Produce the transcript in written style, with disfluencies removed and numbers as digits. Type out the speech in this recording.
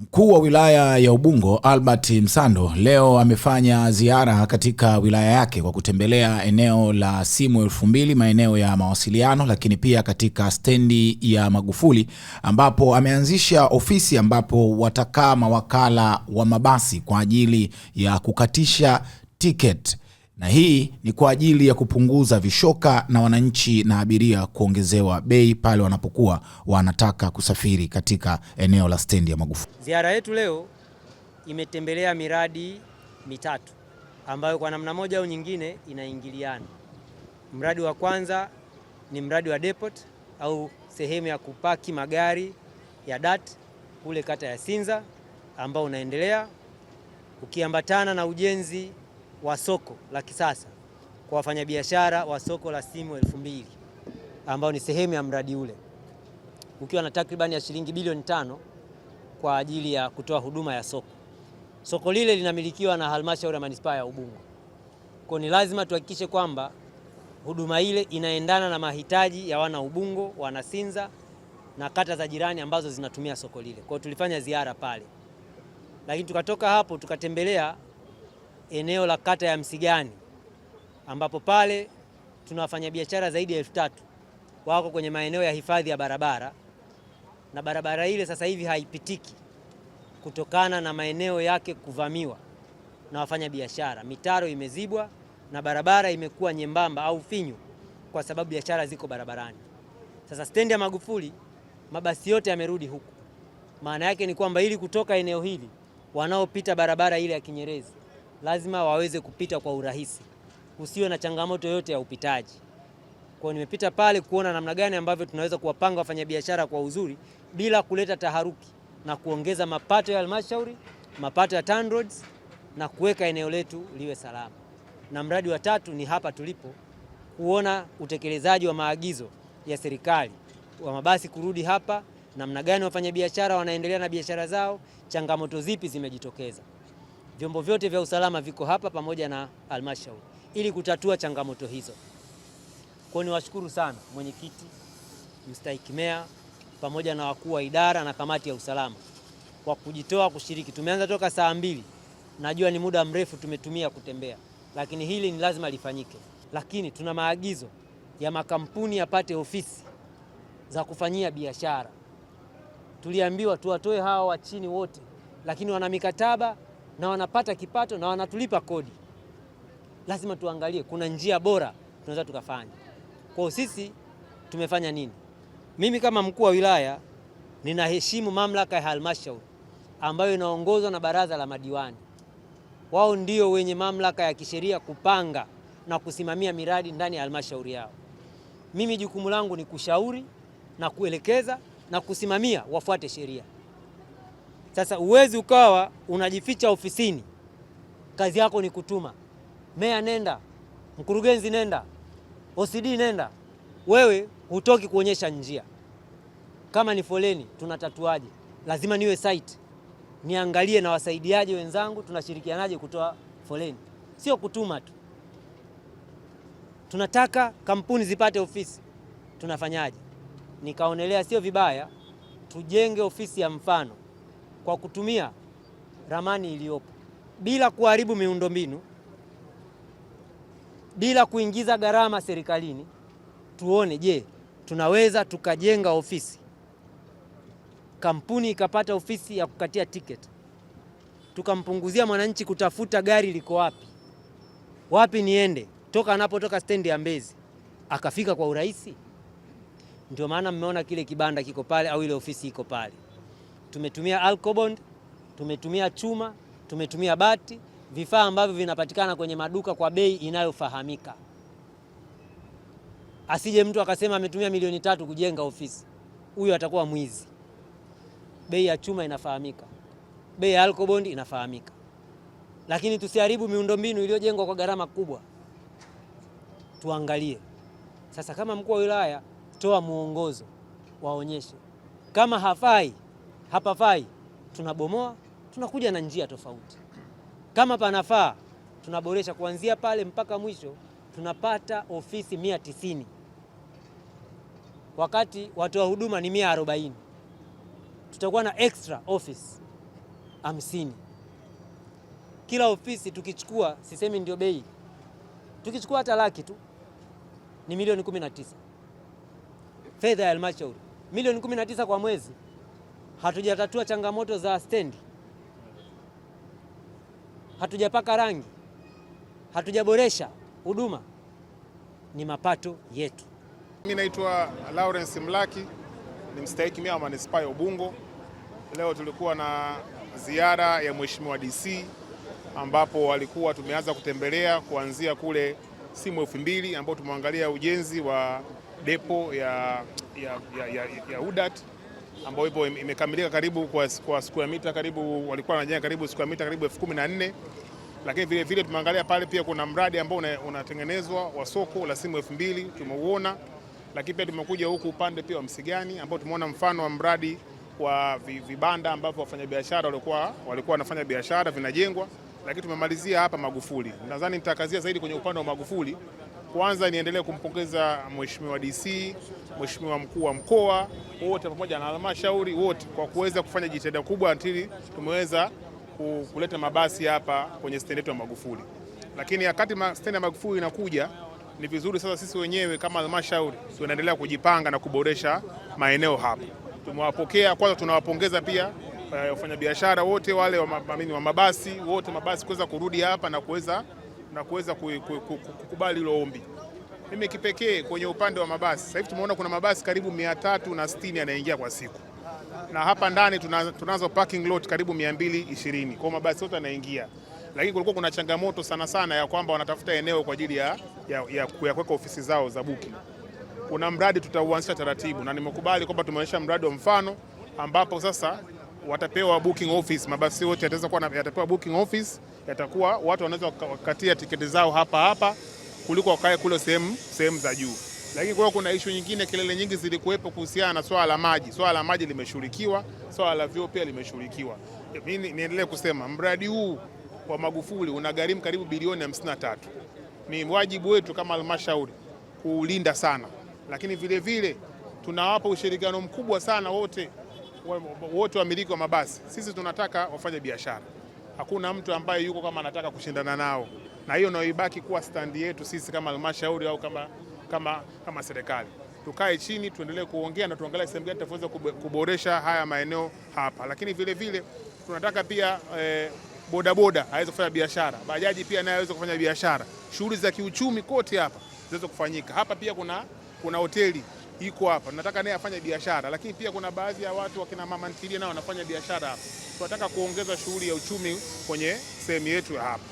Mkuu wa wilaya ya Ubungo Albert Msando leo amefanya ziara katika wilaya yake kwa kutembelea eneo la simu 2000 maeneo ya mawasiliano, lakini pia katika stendi ya Magufuli ambapo ameanzisha ofisi ambapo watakaa mawakala wa mabasi kwa ajili ya kukatisha ticket, na hii ni kwa ajili ya kupunguza vishoka na wananchi na abiria kuongezewa bei pale wanapokuwa wanataka kusafiri katika eneo la stendi ya Magufuli. Ziara yetu leo imetembelea miradi mitatu ambayo kwa namna moja au nyingine inaingiliana. Mradi wa kwanza ni mradi wa depot au sehemu ya kupaki magari ya DART kule kata ya Sinza ambao unaendelea ukiambatana na ujenzi wa soko la kisasa kwa wafanyabiashara wa soko la simu 2000 ambao ni sehemu ya mradi ule ukiwa na takribani ya shilingi bilioni 5 kwa ajili ya kutoa huduma ya soko. Soko lile linamilikiwa na halmashauri ya manispaa ya Ubungo. Kwa ni lazima tuhakikishe kwamba huduma ile inaendana na mahitaji ya wana Ubungo, wana Sinza na kata za jirani ambazo zinatumia soko lile. Kwa tulifanya ziara pale. Lakini tukatoka hapo tukatembelea eneo la kata ya Msigani ambapo pale tuna wafanyabiashara zaidi ya 3000 wako kwenye maeneo ya hifadhi ya barabara, na barabara ile sasa hivi haipitiki kutokana na maeneo yake kuvamiwa na wafanyabiashara. Mitaro imezibwa na barabara imekuwa nyembamba au finyu kwa sababu biashara ziko barabarani. Sasa stendi ya Magufuli mabasi yote yamerudi huku. Maana yake ni kwamba ili kutoka eneo hili wanaopita barabara ile ya Kinyerezi lazima waweze kupita kwa urahisi, usiwe na changamoto yote ya upitaji. Kwa nimepita pale kuona namna gani ambavyo tunaweza kuwapanga wafanyabiashara kwa uzuri bila kuleta taharuki na kuongeza mapato ya halmashauri, mapato ya TANROADS na kuweka eneo letu liwe salama. Na mradi wa tatu ni hapa tulipo kuona utekelezaji wa maagizo ya serikali wa mabasi kurudi hapa, namna gani wafanyabiashara wanaendelea na biashara zao, changamoto zipi zimejitokeza. Vyombo vyote vya usalama viko hapa pamoja na halmashauri ili kutatua changamoto hizo. Kwa niwashukuru sana mwenyekiti, mstahiki meya pamoja na wakuu wa idara na kamati ya usalama kwa kujitoa kushiriki. Tumeanza toka saa 2. Najua ni muda mrefu tumetumia kutembea, lakini hili ni lazima lifanyike. Lakini tuna maagizo ya makampuni yapate ofisi za kufanyia biashara. Tuliambiwa tuwatoe hawa wa chini wote, lakini wana mikataba na wanapata kipato na wanatulipa kodi. Lazima tuangalie kuna njia bora tunaweza tukafanya. Kwa sisi tumefanya nini? Mimi kama mkuu wa wilaya ninaheshimu mamlaka ya halmashauri ambayo inaongozwa na baraza la madiwani. Wao ndio wenye mamlaka ya kisheria kupanga na kusimamia miradi ndani ya halmashauri yao. Mimi jukumu langu ni kushauri na kuelekeza na kusimamia wafuate sheria. Sasa uwezi ukawa unajificha ofisini, kazi yako ni kutuma meya nenda, mkurugenzi nenda, OCD nenda, wewe hutoki kuonyesha njia. Kama ni foleni tunatatuaje? Lazima niwe site niangalie na wasaidiaje wenzangu tunashirikianaje kutoa foleni, sio kutuma tu. Tunataka kampuni zipate ofisi, tunafanyaje? Nikaonelea sio vibaya tujenge ofisi ya mfano kwa kutumia ramani iliyopo bila kuharibu miundombinu, bila kuingiza gharama serikalini. Tuone je, tunaweza tukajenga ofisi, kampuni ikapata ofisi ya kukatia tiketi, tukampunguzia mwananchi kutafuta gari liko wapi niende, toka anapotoka stendi ya Mbezi akafika kwa urahisi. Ndio maana mmeona kile kibanda kiko pale au ile ofisi iko pale. Tumetumia alcobond, tumetumia chuma, tumetumia bati, vifaa ambavyo vinapatikana kwenye maduka kwa bei inayofahamika. Asije mtu akasema ametumia milioni 3 kujenga ofisi, huyo atakuwa mwizi. Bei ya chuma inafahamika, bei ya alcobond inafahamika. Lakini tusiharibu miundombinu iliyojengwa kwa gharama kubwa. Tuangalie sasa, kama mkuu wa wilaya toa muongozo, waonyeshe kama hapafai tunabomoa, tunakuja na njia tofauti. Kama panafaa tunaboresha kuanzia pale mpaka mwisho. Tunapata ofisi 190 wakati watoa huduma ni 140. Tutakuwa na extra office 50. Kila ofisi tukichukua, sisemi ndio bei, tukichukua hata laki tu ni milioni 19. Fedha ya halmashauri milioni 19 kwa mwezi. Hatujatatua changamoto za stendi, hatujapaka rangi, hatujaboresha huduma, ni mapato yetu. Mimi naitwa Lawrence Mlaki, ni mstahiki meya wa manispaa ya Ubungo. Leo tulikuwa na ziara ya Mheshimiwa DC ambapo walikuwa tumeanza kutembelea kuanzia kule Simu 2000 ambapo tumeangalia ujenzi wa depo ya UDART ambayo ipo imekamilika karibu kwa square mita karibu, walikuwa wanajenga karibu square mita karibu 14,000. Lakini vile vile tumeangalia pale pia kuna mradi ambao unatengenezwa wa soko la Simu 2000 tumeuona. Lakini pia tumekuja huku upande pia wa Msigani ambao tumeona mfano wa mradi wa vibanda ambapo wafanyabiashara walikuwa wanafanya biashara vinajengwa. Lakini tumemalizia hapa Magufuli. Nadhani nitakazia zaidi kwenye upande wa Magufuli. Kwanza niendelee kumpongeza Mheshimiwa DC, Mheshimiwa mkuu wa mkoa wote pamoja na halmashauri wote kwa kuweza kufanya jitihada kubwa ili tumeweza kuleta mabasi hapa kwenye stendi yetu ya Magufuli. Lakini wakati stendi ya Magufuli inakuja, ni vizuri sasa sisi wenyewe kama halmashauri tunaendelea kujipanga na kuboresha maeneo hapa. Tumewapokea, kwanza tunawapongeza pia wafanyabiashara wote wale wa mabasi wote, mabasi kuweza kurudi hapa na kuweza kukubali hilo ombi. Mimi kipekee kwenye upande wa mabasi, sasa hivi tumeona kuna mabasi karibu 360 yanaingia kwa siku, na hapa ndani tunazo parking lot karibu 220, kwa mabasi yote yanaingia. Lakini kulikuwa kuna changamoto sana ya kwamba wanatafuta eneo kwa ajili ya kuweka ofisi zao za booking. Kuna mradi tutauanzisha taratibu na nimekubali kwamba tumeonyesha mradi wa mfano ambapo sasa watapewa booking office, mabasi yote yatapewa booking office, yatakuwa watu wanaweza kukatia tiketi zao hapa kuliko wakae kule sehemu za juu. Lakini kwa kuna issue nyingine, kelele nyingi zilikuwepo kuhusiana na swala la maji. Swala la maji limeshughulikiwa, swala la vyoo pia limeshughulikiwa. Mimi niendelee kusema mradi huu wa Magufuli unagharimu karibu bilioni 53. Ni wajibu wetu kama halmashauri kuulinda sana, lakini vile vile tunawapa ushirikiano mkubwa sana wote wamiliki wa mabasi. Sisi tunataka wafanye biashara, hakuna mtu ambaye yuko kama anataka kushindana nao, na hiyo ndio ibaki kuwa standi yetu sisi kama halmashauri au kama serikali. Tukae chini tuendelee kuongea na tuangalie sehemu gani tutaweza kuboresha haya maeneo hapa. Lakini vile vile tunataka pia bodaboda aweze kufanya biashara, bajaji pia naye aweze kufanya biashara, shughuli za kiuchumi kote hapa ziweze kufanyika. Hapa pia kuna hoteli iko hapa, tunataka naye afanye biashara. Lakini pia kuna baadhi ya watu wakina mama ntilie nao wanafanya biashara hapa. Tunataka kuongeza shughuli ya uchumi kwenye sehemu yetu hapa.